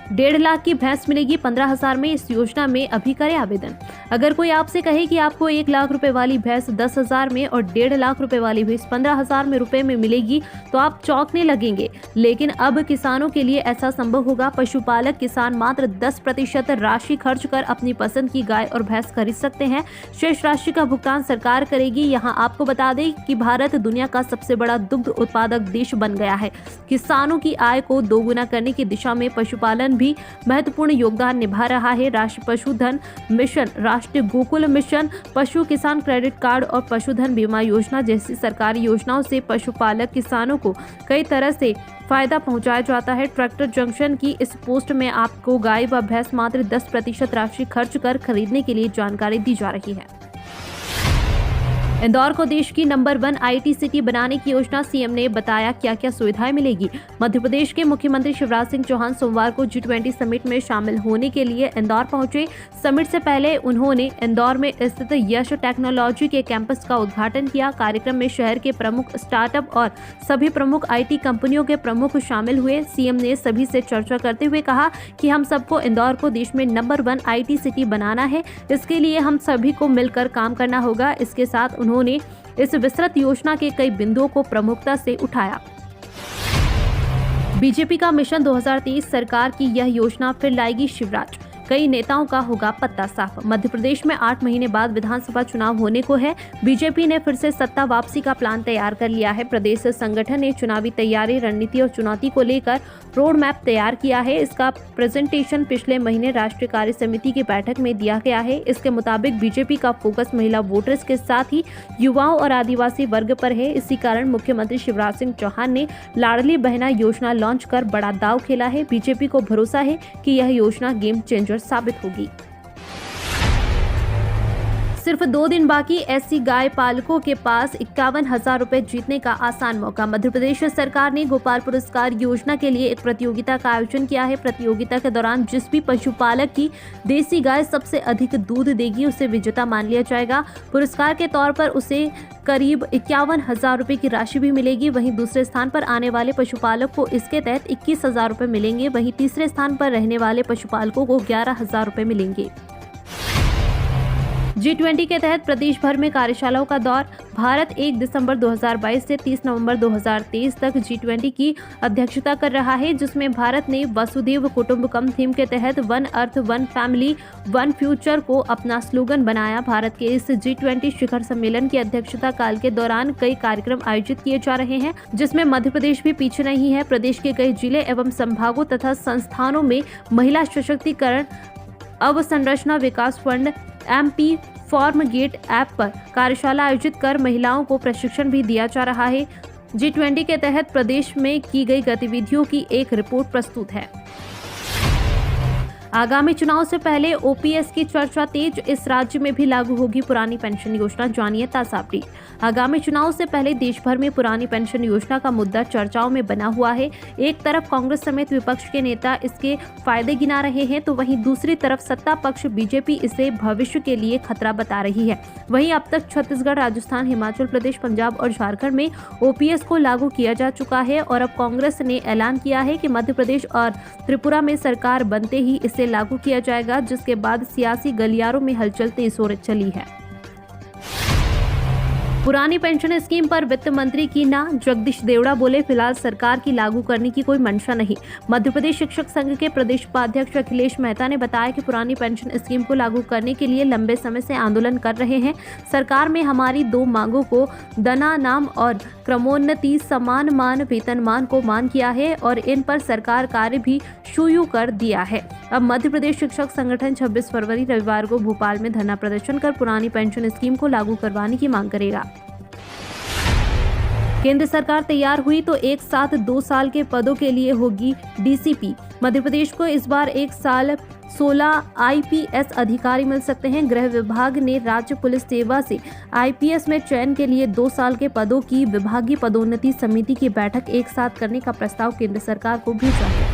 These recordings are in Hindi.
1.5 लाख की भैंस मिलेगी 15,000 में। इस योजना में अभी करें आवेदन। अगर कोई आपसे कहे कि आपको 1 लाख रुपए वाली भैंस 10,000 में और 1.5 लाख रुपए वाली भैंस 15,000 में रुपए में मिलेगी तो आप चौंकने लगेंगे, लेकिन अब किसानों के लिए ऐसा संभव होगा। पशुपालक किसान मात्र 10% राशि खर्च कर अपनी पसंद की गाय और भैंस खरीद सकते हैं। शेष राशि का भुगतान सरकार करेगी। यहाँ आपको बता दें कि भारत दुनिया का सबसे बड़ा दुग्ध उत्पादक देश बन गया है। किसानों की आय को दोगुना करने की दिशा में पशुपालन भी महत्वपूर्ण योगदान निभा रहा है। राष्ट्रीय पशुधन मिशन, राष्ट्रीय गोकुल मिशन, पशु किसान क्रेडिट कार्ड और पशुधन बीमा योजना जैसी सरकारी योजनाओं से पशुपालक किसानों को कई तरह से फायदा पहुंचाया जाता है। ट्रैक्टर जंक्शन की इस पोस्ट में आपको गाय व भैंस मात्र 10% राशि खर्च कर खरीदने के लिए जानकारी दी जा रही है। इंदौर को देश की नंबर 1 IT सिटी बनाने की योजना, सीएम ने बताया क्या क्या सुविधाएं मिलेगी। मध्य प्रदेश के मुख्यमंत्री शिवराज सिंह चौहान सोमवार को G20 समिट में शामिल होने के लिए इंदौर पहुंचे। समिट से पहले उन्होंने इंदौर में स्थित यश टेक्नोलॉजी के कैंपस का उद्घाटन किया। कार्यक्रम में शहर के प्रमुख स्टार्टअप और सभी प्रमुख IT कंपनियों के प्रमुख शामिल हुए। सीएम ने सभी से चर्चा करते हुए कहा कि हम सबको इंदौर को देश में नंबर 1 IT सिटी बनाना है। इसके लिए हम सभी को मिलकर काम करना होगा। इसके साथ उन्होंने इस विस्तृत योजना के कई बिंदुओं को प्रमुखता से उठाया। बीजेपी का मिशन 2023, सरकार की यह योजना फिर लाएगी शिवराज। कई नेताओं का होगा पत्ता साफ। मध्य प्रदेश में 8 महीने बाद विधानसभा चुनाव होने को है। बीजेपी ने फिर से सत्ता वापसी का प्लान तैयार कर लिया है। प्रदेश संगठन ने चुनावी तैयारी, रणनीति और चुनौती को लेकर रोड मैप तैयार किया है। इसका प्रेजेंटेशन पिछले महीने राष्ट्रीय कार्य समिति की बैठक में दिया गया है। इसके मुताबिक बीजेपी का फोकस महिला वोटर्स के साथ ही युवाओं और आदिवासी वर्ग पर है। इसी कारण मुख्यमंत्री शिवराज सिंह चौहान ने लाडली बहना योजना लॉन्च कर बड़ा दांव खेला है। बीजेपी को भरोसा है कि यह योजना गेम चेंजर साबित होगी। सिर्फ 2 दिन बाकी, ऐसी गाय पालकों के पास 51,000 रुपए जीतने का आसान मौका। मध्य प्रदेश सरकार ने गोपाल पुरस्कार योजना के लिए एक प्रतियोगिता का आयोजन किया है। प्रतियोगिता के दौरान जिस भी पशुपालक की देसी गाय सबसे अधिक दूध देगी उसे विजेता मान लिया जाएगा। पुरस्कार के तौर पर उसे करीब 51,000 रुपए की राशि भी मिलेगी। वहीं दूसरे स्थान पर आने वाले पशुपालक को इसके तहत 21,000 रुपए मिलेंगे। वहीं तीसरे स्थान पर रहने वाले पशुपालकों को 11,000 रुपए मिलेंगे। G20 के तहत प्रदेश भर में कार्यशालाओं का दौर। भारत 1 दिसंबर 2022 से 30 नवंबर 2023 तक G20 की अध्यक्षता कर रहा है, जिसमें भारत ने वसुधैव कुटुंबकम थीम के तहत one earth, one family, one future को अपना स्लोगन बनाया। भारत के इस G20 शिखर सम्मेलन की अध्यक्षता काल के दौरान कई कार्यक्रम आयोजित किए जा रहे हैं, जिसमें मध्य प्रदेश भी पीछे नहीं है। प्रदेश के कई जिले एवं संभागों तथा संस्थानों में महिला सशक्तिकरण अवसंरचना विकास fund MP farm gate app पर कार्यशाला आयोजित कर महिलाओं को प्रशिक्षण भी दिया जा रहा है। G20 के तहत प्रदेश में की गई गतिविधियों की एक रिपोर्ट प्रस्तुत है। आगामी चुनाव से पहले OPS की चर्चा तेज, इस राज्य में भी लागू होगी पुरानी पेंशन योजना, जानिए ताज़ा अपडेट। आगामी चुनाव से पहले देश भर में पुरानी पेंशन योजना का मुद्दा चर्चाओं में बना हुआ है। एक तरफ कांग्रेस समेत विपक्ष के नेता इसके फायदे गिना रहे हैं, तो वहीं दूसरी तरफ सत्ता पक्ष बीजेपी इसे भविष्य के लिए खतरा बता रही है। वहीं अब तक छत्तीसगढ़, राजस्थान, हिमाचल प्रदेश, पंजाब और झारखंड में OPS को लागू किया जा चुका है और अब कांग्रेस ने ऐलान किया है कि मध्य प्रदेश और त्रिपुरा में सरकार बनते ही इसे लागू किया जाएगा, जिसके बाद सियासी गलियारों में हलचल तेज हो चली है। पुरानी पेंशन स्कीम पर वित्त मंत्री की ना, जगदीश देवड़ा बोले फिलहाल सरकार की लागू करने की कोई मंशा नहीं। मध्य प्रदेश शिक्षक संघ के प्रदेश उपाध्यक्ष अखिलेश मेहता ने बताया कि पुरानी पेंशन स्कीम को लागू करने के लिए लंबे समय से आंदोलन कर रहे हैं। सरकार में हमारी 2 मांगों को दना नाम और क्रमोन्नति समान मान वेतनमान को मान किया है और इन पर सरकार कार्य भी शुरू कर दिया है। अब मध्य प्रदेश शिक्षक संगठन 26 फरवरी रविवार को भोपाल में धरना प्रदर्शन कर पुरानी पेंशन स्कीम को लागू करवाने की मांग करेगा। केंद्र सरकार तैयार हुई तो एक साथ 2 साल के पदों के लिए होगी DCP। मध्य प्रदेश को इस बार एक साल 16 IPS अधिकारी मिल सकते हैं। गृह विभाग ने राज्य पुलिस सेवा से IPS में चयन के लिए 2 साल के पदों की विभागीय पदोन्नति समिति की बैठक एक साथ करने का प्रस्ताव केंद्र सरकार को भेजा है।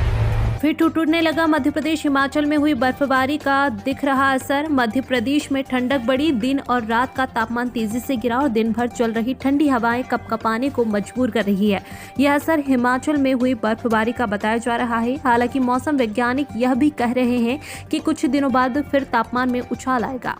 फिर ठिठुरने लगा मध्य प्रदेश। हिमाचल में हुई बर्फबारी का दिख रहा असर। मध्य प्रदेश में ठंडक बढ़ी। दिन और रात का तापमान तेजी से गिरा और दिन भर चल रही ठंडी हवाएं कपकपाने को मजबूर कर रही है। यह असर हिमाचल में हुई बर्फबारी का बताया जा रहा है। हालांकि मौसम वैज्ञानिक यह भी कह रहे हैं कि कुछ दिनों बाद फिर तापमान में उछाल आएगा।